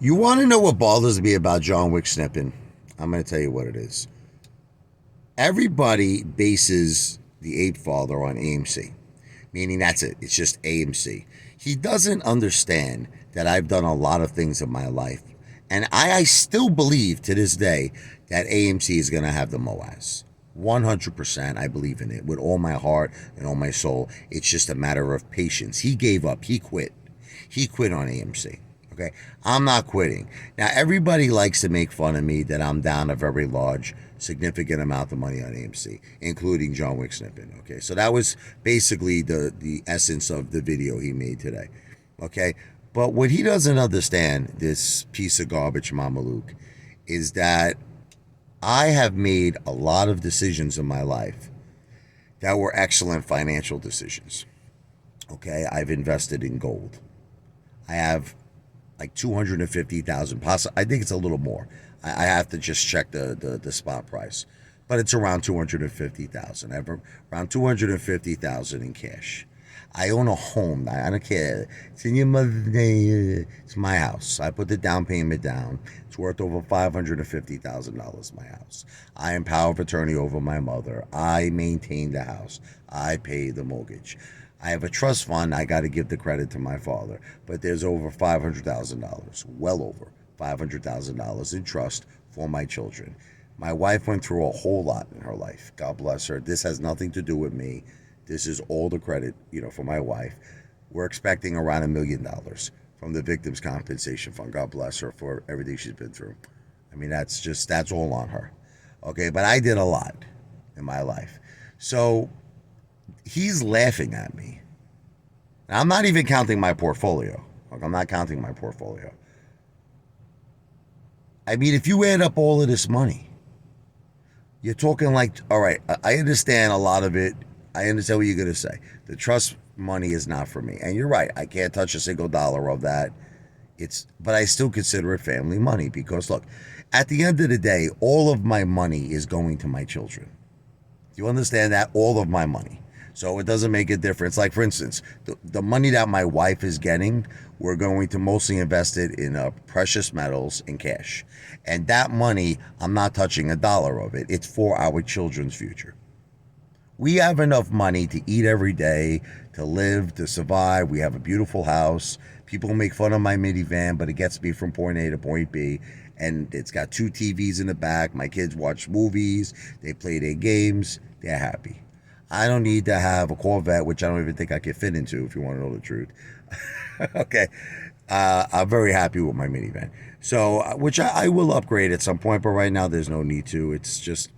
You want to know what bothers me about Johnwicksnipin? I'm going to tell you what it is. Everybody bases the Apefather on AMC, meaning that's it. It's just AMC. He doesn't understand that I've done a lot of things in my life. And I still believe to this day that AMC is going to have the MOAS. 100%. I believe in it with all my heart and all my soul. It's just a matter of patience. He gave up. He quit. He quit on AMC. Okay, I'm not quitting. Now, everybody likes to make fun of me that I'm down a very large, significant amount of money on AMC, including Johnwicksnipin. Okay, so that was basically the essence of the video he made today. Okay, but what he doesn't understand, this piece of garbage, Mama Luke, is that I have made a lot of decisions in my life that were excellent financial decisions. Okay, I've invested in gold. I have like 250,000. Possibly, I think it's a little more. I have to just check the spot price, but it's around 250,000. I have around 250,000 in cash. I own a home. I don't care. It's in your mother's name. It's my house. I put the down payment down. It's worth over $550,000. My house. I am power of attorney over my mother. I maintain the house. I pay the mortgage. I have a trust fund. I got to give the credit to my father, but there's over $500,000, well over $500,000 in trust for my children. My wife went through a whole lot in her life. God bless her. This has nothing to do with me. This is all the credit, for my wife. We're expecting around $1 million from the Victims Compensation Fund. God bless her for everything she's been through. I mean, that's all on her. Okay, but I did a lot in my life. So he's laughing at me. Now, I'm not even counting my portfolio. Like, I'm not counting my portfolio. I mean, if you add up all of this money, you're talking like, all right, I understand a lot of it. I understand what you're going to say. The trust money is not for me. And you're right. I can't touch a single dollar of that. But I still consider it family money because, look, at the end of the day, all of my money is going to my children. Do you understand that? All of my money. So it doesn't make a difference. Like, for instance, the money that my wife is getting, we're going to mostly invest it in precious metals and cash. And that money, I'm not touching a dollar of it. It's for our children's future. We have enough money to eat every day, to live, to survive. We have a beautiful house. People make fun of my minivan, but it gets me from point A to point B. And it's got 2 TVs in the back. My kids watch movies. They play their games. They're happy. I don't need to have a Corvette, which I don't even think I could fit into, if you want to know the truth. Okay. I'm very happy with my minivan. So, which I will upgrade at some point, but right now there's no need to. It's just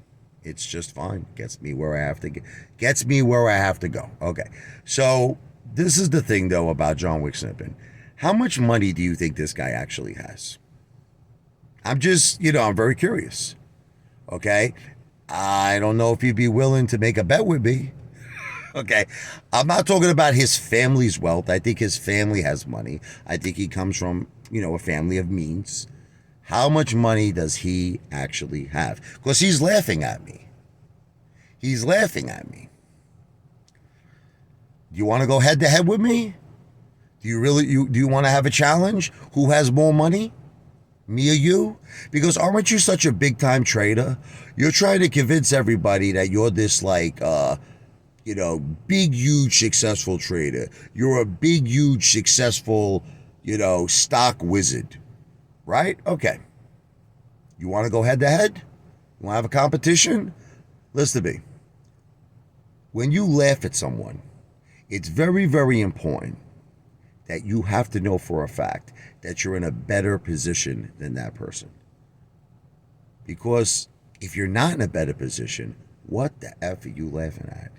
fine. Gets me where I have to get. Gets me where I have to go. Okay. So, this is the thing, though, about Johnwicksnipin. How much money do you think this guy actually has? I'm just, I'm very curious. Okay. I don't know if he'd be willing to make a bet with me. Okay. I'm not talking about his family's wealth. I think his family has money. I think he comes from, a family of means. How much money does he actually have? Because he's laughing at me. He's laughing at me. Do you want to go head to head with me? Do you want to have a challenge? Who has more money? Me or you? Because aren't you such a big time trader? You're trying to convince everybody that you're this big, huge, successful trader. You're a big, huge, successful, stock wizard. Right? Okay. You want to go head to head? You want to have a competition? Listen to me. When you laugh at someone, it's very, very important that you have to know for a fact that you're in a better position than that person. Because if you're not in a better position, what the F are you laughing at?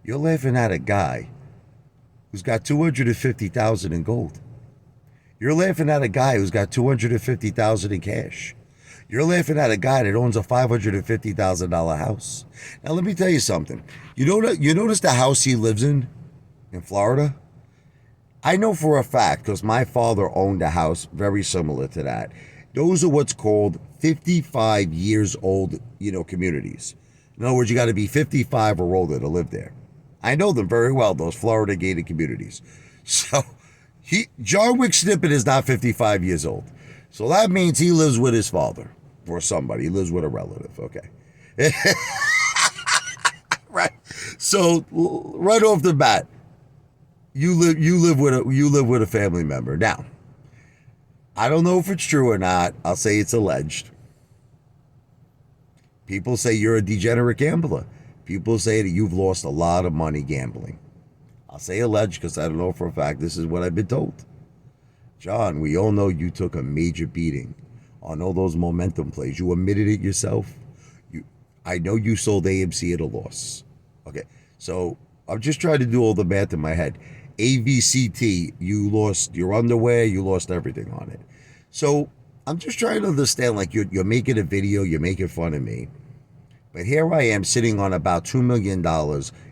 You're laughing at a guy who's got 250,000 in gold. You're laughing at a guy who's got 250,000 in cash. You're laughing at a guy that owns a $550,000 house. Now let me tell you something. You notice the house he lives in Florida? I know for a fact, because my father owned a house very similar to that. Those are what's called 55 years old, communities. In other words, you got to be 55 or older to live there. I know them very well, those Florida gated communities. So, Johnwicksnipin is not 55 years old. So that means he lives with his father or somebody. He lives with a relative. Okay. Right. So right off the bat, you live with a family member. Now, I don't know if it's true or not. I'll say it's alleged. People say you're a degenerate gambler. People say that you've lost a lot of money gambling. I'll say alleged because I don't know for a fact. This is what I've been told. John, we all know you took a major beating on all those momentum plays. You admitted it yourself. I know you sold AMC at a loss. Okay, so I'm just trying to do all the math in my head. AVCT, you lost your underwear, you lost everything on it. So I'm just trying to understand, like, you're making a video, you're making fun of me. But here I am sitting on about $2 million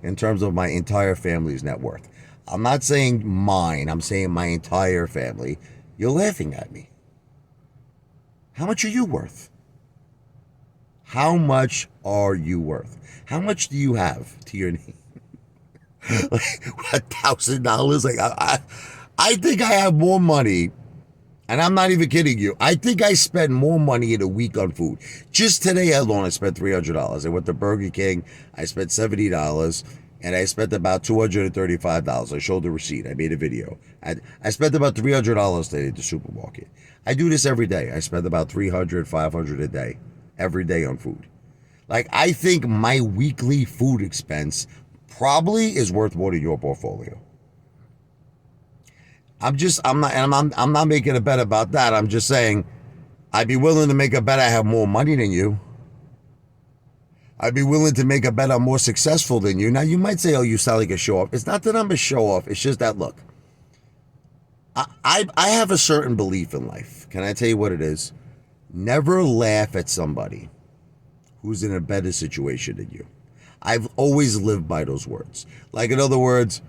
in terms of my entire family's net worth. I'm not saying mine, I'm saying my entire family. You're laughing at me. How much are you worth? How much are you worth? How much do you have to your name? Like $1,000? Like I think I have more money, and I'm not even kidding you. I think I spend more money in a week on food. Just today alone, I spent $300. I went to Burger King. I spent $70, and I spent about $235. I showed the receipt. I made a video. I spent about $300 today at the supermarket. I do this every day. I spend about $300, $500 a day, every day on food. Like, I think my weekly food expense probably is worth more than your portfolio. I'm not making a bet about that. I'm just saying I'd be willing to make a bet I have more money than you. I'd be willing to make a bet I'm more successful than you. Now, you might say, oh, you sound like a show-off. It's not that I'm a show-off. It's just that, look, I have a certain belief in life. Can I tell you what it is? Never laugh at somebody who's in a better situation than you. I've always lived by those words. Like, in other words,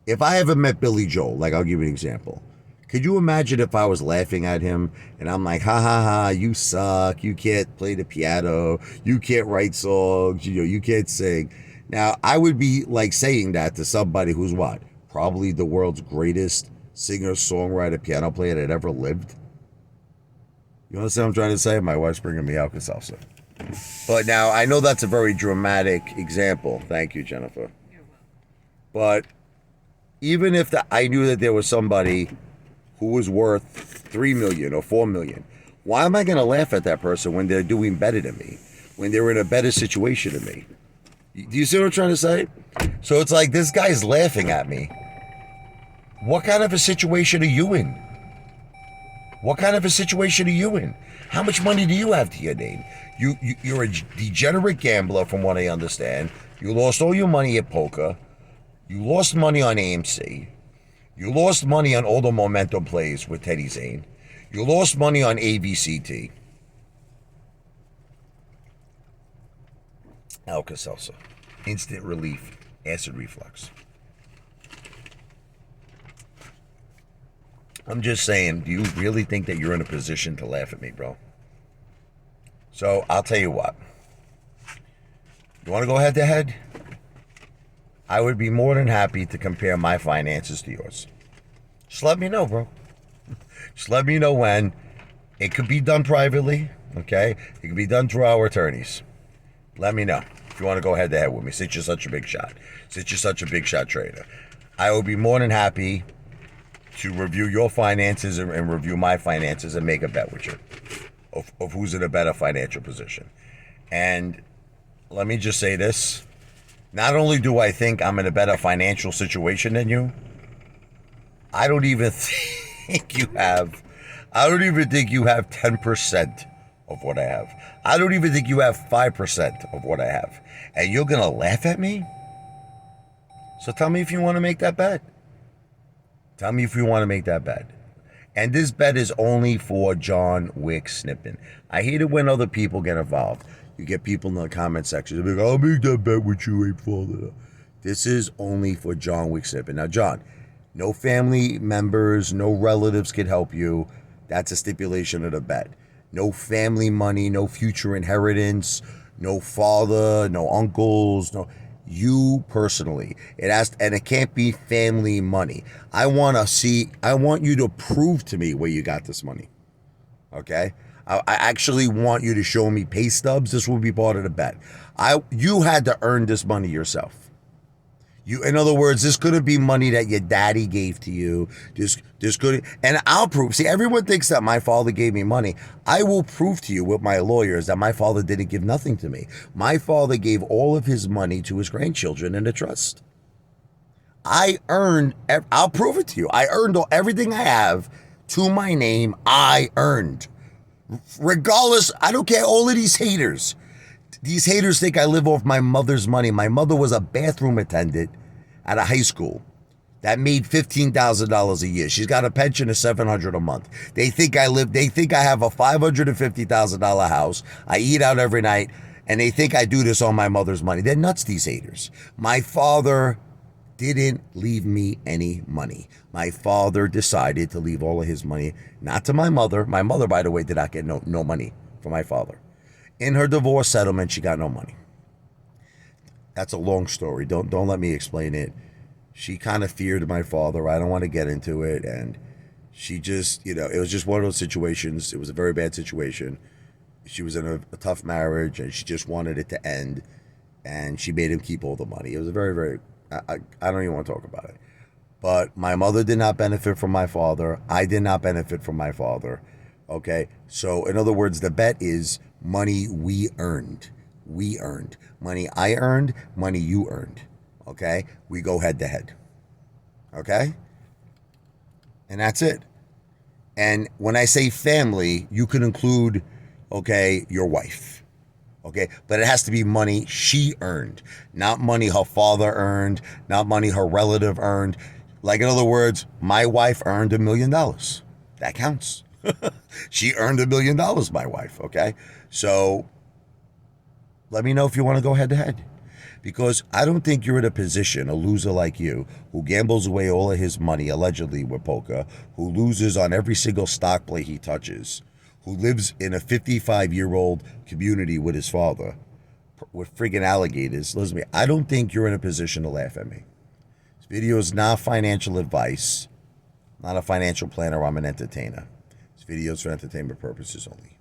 if I ever met Billy Joel, like, I'll give you an example. Could you imagine if I was laughing at him and I'm like, ha ha ha, you suck, you can't play the piano, you can't write songs, you can't sing. Now, I would be like saying that to somebody who's what? Probably the world's greatest singer, songwriter, piano player that ever lived. You understand what I'm trying to say? My wife's bringing me Alka-Seltzer. But now, I know that's a very dramatic example. Thank you, Jennifer. But even if I knew that there was somebody who was worth $3 million or $4 million, why am I going to laugh at that person when they're doing better than me, when they're in a better situation than me? Do you see what I'm trying to say? So it's like, this guy's laughing at me. What kind of a situation are you in? What kind of a situation are you in? How much money do you have to your name? You're a degenerate gambler, from what I understand. You lost all your money at poker. You lost money on AMC. You lost money on all the momentum plays with Teddy Zane. You lost money on AVCT. Alka-Seltzer. Instant relief. Acid reflux. I'm just saying, do you really think that you're in a position to laugh at me, bro? So, I'll tell you what. You want to go head to head? I would be more than happy to compare my finances to yours. Just let me know, bro. Just let me know when. It could be done privately, okay? It could be done through our attorneys. Let me know if you want to go head to head with me, since you're such a big shot. Since you're such a big shot trader. I would be more than happy to review your finances and review my finances and make a bet with you of who's in a better financial position. And let me just say this. Not only do I think I'm in a better financial situation than you, I don't even think you have 10% of what I have. I don't even think you have 5% of what I have. And you're going to laugh at me? So tell me if you want to make that bet. Tell me if you want to make that bet. And this bet is only for Johnwicksnipin. I hate it when other people get involved. You get people in the comment section. They're like, I'll make that bet with you, Apefather. This is only for Johnwicksnipin. Now, John, no family members, no relatives could help you. That's a stipulation of the bet. No family money, no future inheritance, no father, no uncles, no... You personally. And it can't be family money. I want you to prove to me where you got this money. Okay? I actually want you to show me pay stubs. This will be part of the bet. You had to earn this money yourself. In other words, this couldn't be money that your daddy gave to you. This could, and I'll prove. See, everyone thinks that my father gave me money. I will prove to you with my lawyers that my father didn't give nothing to me. My father gave all of his money to his grandchildren in a trust. I'll prove it to you. I earned everything I have to my name. I earned. Regardless, I don't care. All of these haters. These haters think I live off my mother's money. My mother was a bathroom attendant at a high school that made $15,000 a year. She's got a pension of $700 a month. They think I have a $550,000 house. I eat out every night, and they think I do this on my mother's money. They're nuts, these haters. My father didn't leave me any money. My father decided to leave all of his money, not to my mother. My mother, by the way, did not get no money from my father. In her divorce settlement, she got no money. That's a long story. Don't let me explain it. She kind of feared my father. I don't want to get into it. And she just, it was just one of those situations. It was a very bad situation. She was in a tough marriage, and she just wanted it to end. And she made him keep all the money. It was a very, very, I don't even want to talk about it. But my mother did not benefit from my father. I did not benefit from my father. Okay? So, in other words, the bet is money we earned. We earned. Money I earned, money you earned. Okay? We go head to head. Okay? And that's it. And when I say family, you can include, okay, your wife. Okay? But it has to be money she earned, not money her father earned, not money her relative earned. Like, in other words, my wife earned $1 million. That counts. She earned $1 million, my wife, okay? So let me know if you want to go head to head. Because I don't think you're in a position, a loser like you, who gambles away all of his money, allegedly with poker, who loses on every single stock play he touches, who lives in a 55-year-old community with his father, with friggin' alligators. Listen to me, I don't think you're in a position to laugh at me. This video is not financial advice, not a financial planner. I'm an entertainer. This video is for entertainment purposes only.